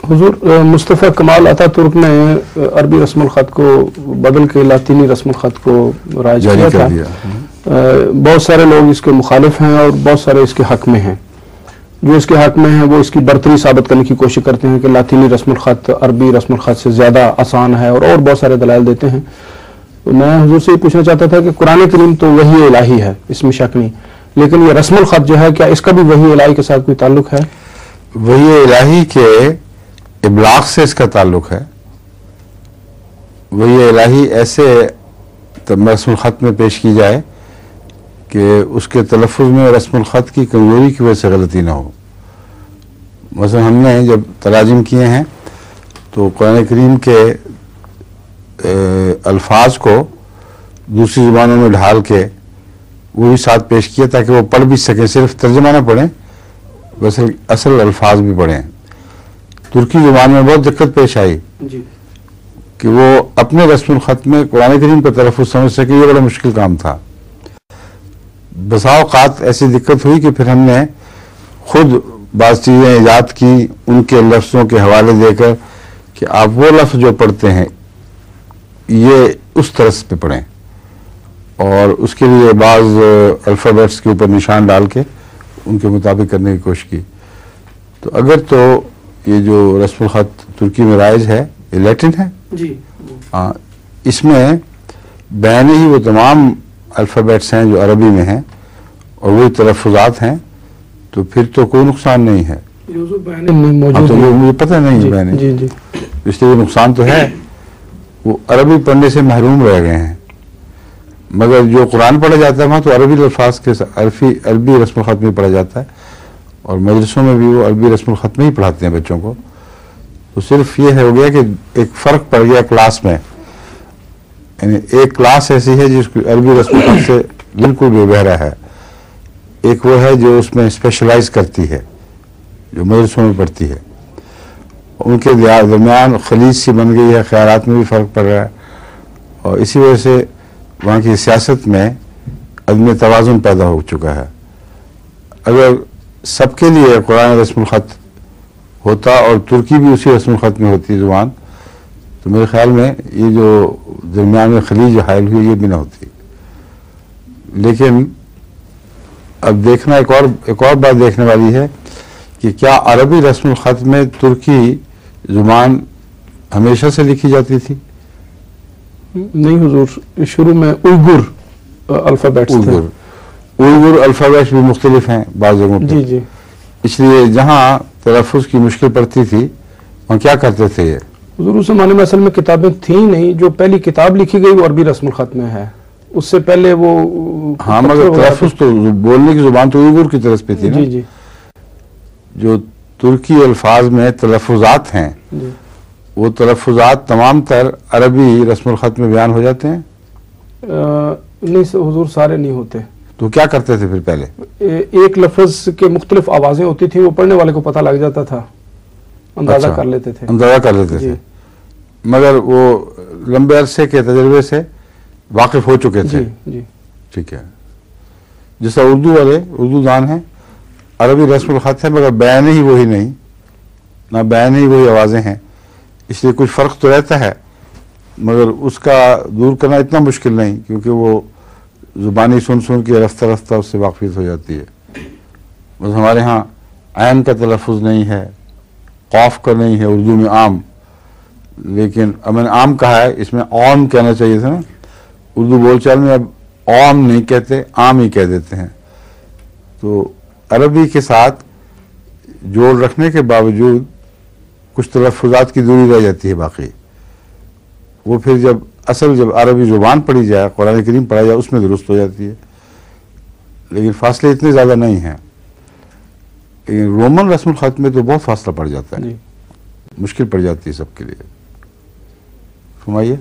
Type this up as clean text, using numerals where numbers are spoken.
حضور مصطفیٰ کمال آتا ترک نے عربی رسم الخط کو بدل کے لاطینی رسم الخط کو رائج کیا تھا. بہت سارے لوگ اس کے مخالف ہیں اور بہت سارے اس کے حق میں ہیں. جو اس کے حق میں ہیں وہ اس کی برتری ثابت کرنے کی کوشش کرتے ہیں کہ لاطینی رسم الخط عربی رسم الخط سے زیادہ آسان ہے اور بہت سارے دلائل دیتے ہیں. میں حضور سے یہ پوچھنا چاہتا تھا کہ قرآن کریم تو وحی الہی ہے، اس میں شک نہیں، لیکن یہ رسم الخط جو ہے کیا اس کا بھی وحی الہی کے ساتھ کوئی تعلق ہے؟ وحی الہی کے ابلاغ سے اس کا تعلق ہے. وحی الہی ایسے رسم الخط میں پیش کی جائے کہ اس کے تلفظ میں رسم الخط کی کمزوری کی وجہ سے غلطی نہ ہو. مثلا ہم نے جب تراجم کیے ہیں تو قرآن کریم کے الفاظ کو دوسری زبانوں میں ڈھال کے وہ بھی ساتھ پیش کیا تاکہ وہ پڑھ بھی سکیں، صرف ترجمہ نہ پڑھیں بس اصل الفاظ بھی پڑھیں. ترکی زبان میں بہت دقت پیش آئی کہ وہ اپنے رسم الخط میں قرآن کریم کا تلفظ سمجھ سکے، یہ بڑا مشکل کام تھا. بسا اوقات ایسی دقت ہوئی کہ پھر ہم نے خود بعض چیزیں ایجاد کی ان کے لفظوں کے حوالے دے کر کہ آپ وہ لفظ جو پڑھتے ہیں یہ اس طرز پہ پڑھیں، اور اس کے لیے بعض الفابیٹس کے اوپر نشان ڈال کے ان کے مطابق کرنے کی کوشش کی. تو اگر تو یہ جو رسم الخط ترکی میں رائج ہے یہ لیٹن ہے جی، اس میں بین ہی وہ تمام الفابیٹس ہیں جو عربی میں ہیں اور وہی تلفظات ہیں، تو پھر تو کوئی نقصان نہیں ہے. تو مجھے پتہ نہیں ہے بین، اس لیے نقصان تو ہے، وہ عربی پڑھنے سے محروم رہ گئے ہیں. مگر جو قرآن پڑھا جاتا ہے وہاں تو عربی الفاظ کے عربی رسم الخط میں پڑھا جاتا ہے، اور مدرسوں میں بھی وہ عربی رسم الخط میں ہی پڑھاتے ہیں بچوں کو. تو صرف یہ ہو گیا کہ ایک فرق پڑ گیا کلاس میں، یعنی ایک کلاس ایسی ہے جس کو عربی رسم الخط سے بالکل بے بہرا ہے، ایک وہ ہے جو اس میں اسپیشلائز کرتی ہے جو مدرسوں میں پڑھتی ہے. ان کے درمیان خلیج سی بن گئی ہے، خیالات میں بھی فرق پڑ رہا ہے، اور اسی وجہ سے وہاں کی سیاست میں عدم توازن پیدا ہو چکا ہے. اگر سب کے لیے قرآن رسم الخط ہوتا اور ترکی بھی اسی رسم الخط میں ہوتی زبان، تو میرے خیال میں یہ جو درمیان میں خلیج حائل ہوئی یہ بھی نہ ہوتی. لیکن اب دیکھنا ایک اور بات دیکھنے والی ہے کہ کیا عربی رسم الخط میں ترکی زبان ہمیشہ سے لکھی جاتی تھی؟ نہیں حضور، شروع میں اوئیگر الفابیٹس تھے. اوئیگر الفابیٹس بھی مختلف ہیں بعض جگہوں پہ. جی، اس لیے جہاں تلفظ کی مشکل پڑتی تھی وہاں کیا کرتے تھے یہ حضور؟ اس زمانے میں اصل میں کتابیں تھیں نہیں، جو پہلی کتاب لکھی گئی وہ عربی رسم الخط میں ہے، اس سے پہلے وہ ہاں مگر تلفظ تو بولنے کی زبان تو اوئیگر کی طرف پہ تھی نا. جی، جو ترکی الفاظ میں تلفظات ہیں وہ تلفظات تمام تر عربی رسم الخط میں بیان ہو جاتے ہیں؟ نہیں حضور، سارے نہیں ہوتے. تو کیا کرتے تھے پھر پہلے؟ ایک لفظ کے مختلف آوازیں ہوتی تھیں، وہ پڑھنے والے کو پتہ لگ جاتا تھا، اندازہ کر لیتے تھے. مگر وہ لمبے عرصے کے تجربے سے واقف ہو چکے تھے. جی، ٹھیک ہے. جیسا اردو دان ہیں، عربی رسم الخط ہے مگر بیان ہی وہی نہیں، نہ بیان ہی وہی آوازیں ہیں، اس لیے کچھ فرق تو رہتا ہے مگر اس کا دور کرنا اتنا مشکل نہیں، کیونکہ وہ زبانی سن کے رفتہ رفتہ اس سے واقفیت ہو جاتی ہے. بس ہمارے ہاں عین کا تلفظ نہیں ہے، قاف کا نہیں ہے اردو میں عام، لیکن اب میں نے عام کہا ہے، اس میں عام کہنا چاہیے تھا نا. اردو بول چال میں اب عام نہیں کہتے، عام ہی کہہ دیتے ہیں. تو عربی کے ساتھ جوڑ رکھنے کے باوجود کچھ تلفظات کی دوری رہ جاتی ہے، باقی وہ پھر جب عربی زبان پڑھی جائے، قرآن کریم پڑھا جائے، اس میں درست ہو جاتی ہے. لیکن فاصلے اتنے زیادہ نہیں ہیں. رومن رسم الخط میں تو بہت فاصلہ پڑ جاتا ہے، مشکل پڑ جاتی ہے سب کے لیے. فرمائیے.